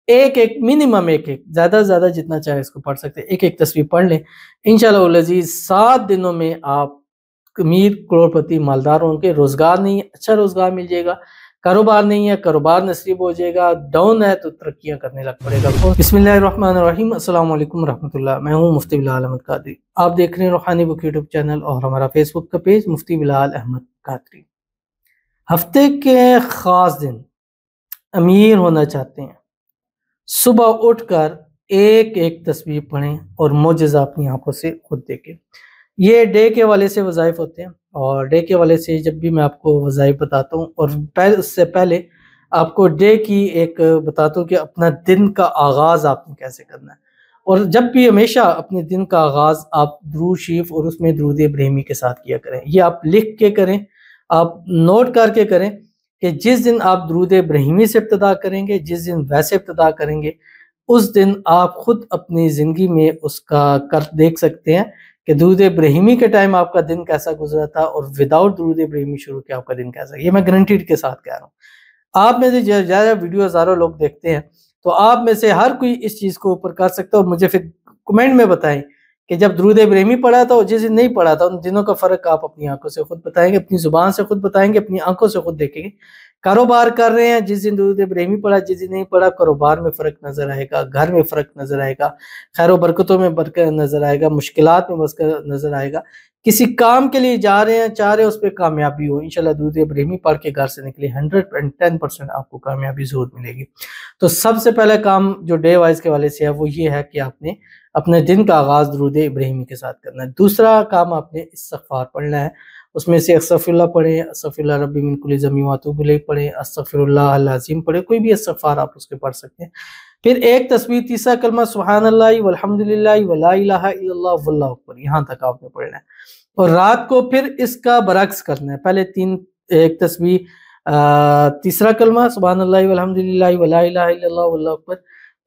ایک ایک منیمم ایک زیادہ سے زیادہ جتنا چاہے اس کو پڑھ سکتے ہیں، ایک تصویر پڑھ لیں انشاءاللہ العزیز 7 دنوں میں آپ امیر کروڑپتی مالدار ہوں گے۔ روزگار نہیں ہے، اچھا روزگار مل جائے گا، کاروبار نہیں ہے، کاروبار نصیب ہو جائے گا، ڈاؤن ہے تو ترقیاں کرنے لگ پڑے گا۔ بسم اللہ الرحمن الرحیم، السلام علیکم ورحمۃ اللہ، میں ہوں مفتی بلال احمد قادری، آپ دیکھ رہے ہیں روحانی بک یوٹیوب چینل اور ہمارا فیس بک کا پیج مفتی بلال احمد قادری۔ ہفتے کے خاص دن امیر ہونا چاہتے ہیں، صبح اٹھ کر ایک ایک تسبیح پڑھیں اور معجزہ اپنی آنکھوں سے خود دیکھیں۔ یہ ڈے کے والے سے وظائف ہوتے ہیں، اور ڈے کے والے سے جب بھی میں آپ کو وظائف بتاتا ہوں، اور اس سے پہلے آپ کو ڈے کی ایک بتاتا ہوں کہ اپنا دن کا آغاز آپ نے کیسے کرنا ہے۔ اور جب بھی ہمیشہ اپنے دن کا آغاز آپ درود شریف اور اس میں درود ابراہیمی کے ساتھ کیا کریں۔ یہ آپ لکھ کے کریں، آپ نوٹ کر کے کریں کہ جس دن آپ درود ابراہیمی سے ابتدا کریں گے، جس دن ویسے ابتدا کریں گے، اس دن آپ خود اپنی زندگی میں اس کا دیکھ سکتے ہیں کہ درود ابراہیمی کے ٹائم آپ کا دن کیسا گزرا تھا اور وداؤٹ درود ابراہیمی شروع کیا آپ کا دن کیسا۔ یہ میں گارنٹیڈ کے ساتھ کہہ رہا ہوں۔ آپ میں سے زیادہ ویڈیو ہزاروں لوگ دیکھتے ہیں، تو آپ میں سے ہر کوئی اس چیز کو اوپر کر سکتا ہے، اور مجھے پھر کمنٹ میں بتائیں کہ جب درود ابراہیمی پڑھا تھا اور جس دن نہیں پڑھا تھا، ان دنوں کا فرق آپ اپنی آنکھوں سے خود بتائیں گے، اپنی زبان سے خود بتائیں گے، اپنی آنکھوں سے خود دیکھیں گے۔ کاروبار کر رہے ہیں، جس دن درود ابراہیمی پڑھا، جس دن نہیں پڑھا، کاروبار میں فرق نظر آئے گا، گھر میں فرق نظر آئے گا، خیر و برکتوں میں برکت نظر آئے گا، مشکلات میں برکت نظر آئے گا۔ کسی کام کے لیے جا رہے ہیں، چاہ رہے ہیں اس پہ کامیابی ہو، انشاءاللہ درود ابراہیمی پڑھ کے گھر سے نکلے 110% آپ کو کامیابی ضرور ملے گی۔ تو سب سے پہلا کام جو ڈے وائز کے والے سے ہے وہ یہ ہے کہ آپ نے اپنے دن کا آغاز درود ابراہیمی کے ساتھ کرنا ہے۔ دوسرا کام آپ نے استغفار پڑھنا ہے، اس میں سے استغفر اللہ پڑھیں، استغفر اللہ ربی من کل ذنب واتوب الیہ پڑھیں، استغفر اللہ العظیم پڑھیں، کوئی بھی استغفار آپ اس کے پڑھ سکتے ہیں۔ پھر ایک تسبیح، تیسرا کلمہ سبحان اللہ والحمدللہ ولا الہ الا اللہ واللہ اکبر، یہاں تک آپ نے پڑھنا ہے۔ اور رات کو پھر اس کا برعکس کرنا ہے، پہلے ایک تسبیح، تیسرا کلمہ سبحان اللہ والحمدللہ ولا الہ الا اللہ واللہ اکبر،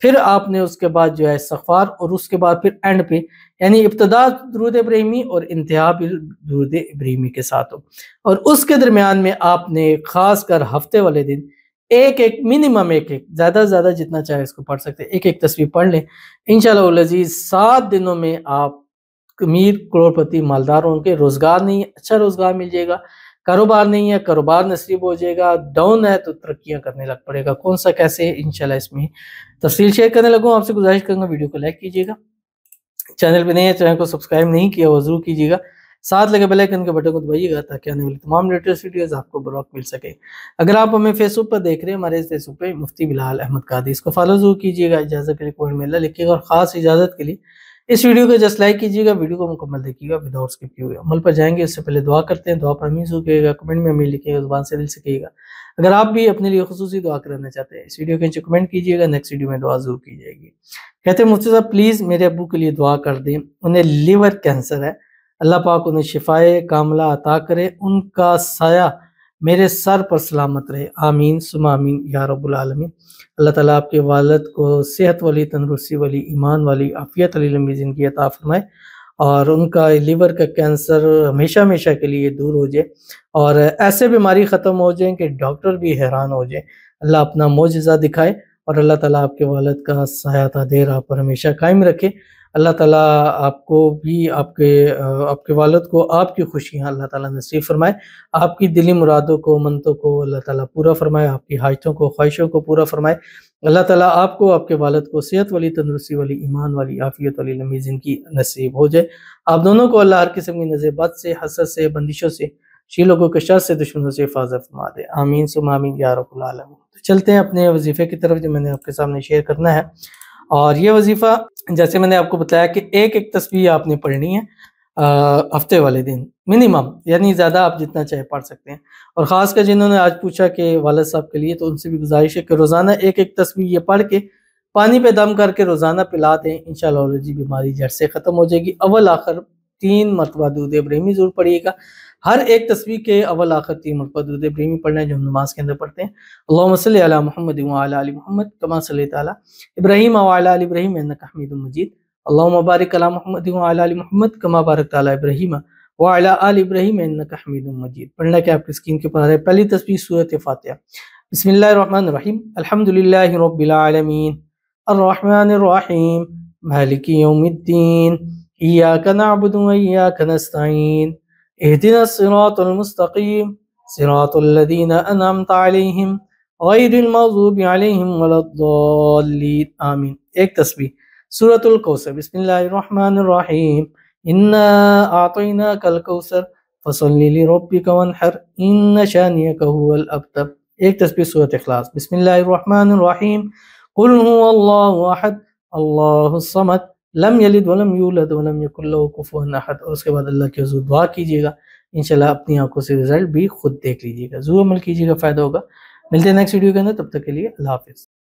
پھر آپ نے اس کے بعد جو ہے استغفار، اور اس کے بعد پھر اینڈ پہ یعنی ابتدا درود ابراہیمی اور انتہا بھی درود ابراہیمی کے ساتھ ہو۔ اور اس کے درمیان میں آپ نے خاص کر ہفتے والے دن ایک منیمم ایک زیادہ سے زیادہ جتنا چاہے اس کو پڑھ سکتے ہیں، ایک تصویر پڑھ لیں انشاءاللہ العزیز 7 دنوں میں آپ امیر کروڑپتی مالدار ہوں گے۔ روزگار نہیں ہے، اچھا روزگار مل جائے گا، کاروبار نہیں ہے، کاروبار نصیب ہو جائے گا، ڈاؤن ہے تو ترقیاں کرنے لگ پڑے گا۔ کون سا کیسے، انشاءاللہ اس میں تفصیل شیئر کرنے لگوں۔ آپ سے گزارش کروں گا ویڈیو کو لائک کیجیے گا، چینل پہ نہیں ہے چینل کو سبسکرائب نہیں کیا وہ ضرور کیجیے گا، ساتھ لگے بیل آئیکن کے بٹن کو دبائیے گا تاکہ آنے والی تمام لیٹسٹ ویڈیوز آپ کو بروقت مل سکے۔ اگر آپ ہمیں فیس بک پر دیکھ رہے ہیں، ہمارے فیس بک پہ مفتی بلال احمد قادری، اس کو فالو ضرور کیجیے گا، اجازت کے لیے کوئی میلہ لکھیے گا، اور خاص اجازت کے لیے اس ویڈیو کو جسٹ لائک کیجیے گا، ویڈیو کو مکمل دیکھیے گا وداؤٹ اسکپ کیے ہوئے۔ عمل پر جائیں گے اس سے پہلے دعا کرتے ہیں، دعا پر امین ضرور کیجیے گا، کمنٹ میں امین لکھیے گا، زبان سے دل سے کہیے گا۔ اگر آپ بھی اپنے لیے خصوصی دعا کرنا چاہتے ہیں، اس ویڈیو کے نیچے کمنٹ کیجیے گا، نیکسٹ ویڈیو میں دعا ضرور کی جائے گی۔ کہتے ہیں مفتی صاحب پلیز میرے ابو کے لیے دعا کر دیں، انہیں لیور کینسر ہے، اللہ پاک انہیں شفائے کاملہ عطا کرے، ان کا سایہ میرے سر پر سلامت رہے، آمین ثم آمین یا رب العالمین۔ اللہ تعالیٰ آپ کے والد کو صحت والی، تندرستی والی، ایمان والی، عافیت والی لمبی زندگی عطا فرمائے، اور ان کا لیور کا کینسر ہمیشہ ہمیشہ کے لیے دور ہو جائے، اور ایسے بیماری ختم ہو جائیں کہ ڈاکٹر بھی حیران ہو جائیں۔ اللہ اپنا معجزہ دکھائے، اور اللہ تعالیٰ آپ کے والد کا سایہ تا دیر آپ پر ہمیشہ قائم رکھے۔ اللہ تعالیٰ آپ کو بھی، آپ کے والد کو آپ کی خوشیاں اللہ تعالیٰ نصیب فرمائے، آپ کی دلی مرادوں کو، منتوں کو اللہ تعالیٰ پورا فرمائے، آپ کی حاجتوں کو، خواہشوں کو پورا فرمائے۔ اللہ تعالیٰ آپ کو، آپ کے والد کو صحت والی، تندرستی والی، ایمان والی، عافیت والی لمبی زندگی نصیب ہو جائے۔ آپ دونوں کو اللہ ہر قسم کی نظر بد سے، حسد سے، بندشوں سے، لوگوں کے شر سے، دشمنوں سے حفاظت فرما دے، آمین ثم آمین یا رب العالمین۔ تو چلتے ہیں اپنے وظیفے کی طرف جو میں نے آپ کے سامنے شیئر کرنا ہے، اور یہ وظیفہ جیسے میں نے آپ کو بتایا کہ ایک تسبیح آپ نے پڑھنی ہے ہفتے والے دن منیمم، یعنی زیادہ آپ جتنا چاہے پڑھ سکتے ہیں۔ اور خاص کر جنہوں نے آج پوچھا کہ والد صاحب کے لیے، تو ان سے بھی گزارش ہے کہ روزانہ ایک تسبیح یہ پڑھ کے پانی پہ دم کر کے روزانہ پلا دیں، انشاءاللہ جی بیماری جڑ سے ختم ہو جائے گی۔ اول آخر 3 مرتبہ درود ابراہیمی ضرور پڑھیے گا، ہر ایک تسبیح کے اول آخر 3 مرتبہ درود ابراہیمی پڑھنا ہے جو ہم نماز کے اندر پڑھتے ہیں۔ اللہم صلی علی محمد وعلی آل محمد کما صلیت علی ابراہیم وعلی آل ابراہیم انک حمید مجید، اللہم بارک علی محمد وعلی آل محمد کما بارکت علی ابراہیم وعلی آل ابراہیم انک حمید مجید۔ پڑھنا کہ آپ کی اسکرین کے اوپر آ رہا ہے۔ پہلی تسبیح سورۃ فاتحہ، بسم اللہ الرحمن الرحیم، الحمدللہ رب العالمین الرحمن الرحیم مالک یوم الدین ایاک نعبد و ایاک نستعین اہدنا الصراط المستقیم صراط الذین انعمت علیہم غیر المغضوب علیہم ولا الضالین آمین۔ ایک تسبیح سورۃ الکوثر۔ بسم اللہ الرحمن الرحیم انا اعطیناک الکوثر فصل لربک وانحر ان شانئک هو الابتر۔ ایک تسبیح سورۃ اخلاص۔ بسم اللہ الرحمن الرحیم قل هو اللہ احد اللہ الصمد لم یلد ولم یولد ولم یکن له کفوا احد۔ اور اس کے بعد اللہ کے حضور دعا کیجیے گا، انشاءاللہ اپنی آنکھوں سے رزلٹ بھی خود دیکھ لیجیے گا، ضرور عمل کیجیے گا، فائدہ ہوگا۔ ملتے ہیں نیکسٹ ویڈیو کے اندر، تب تک کے لیے اللہ حافظ۔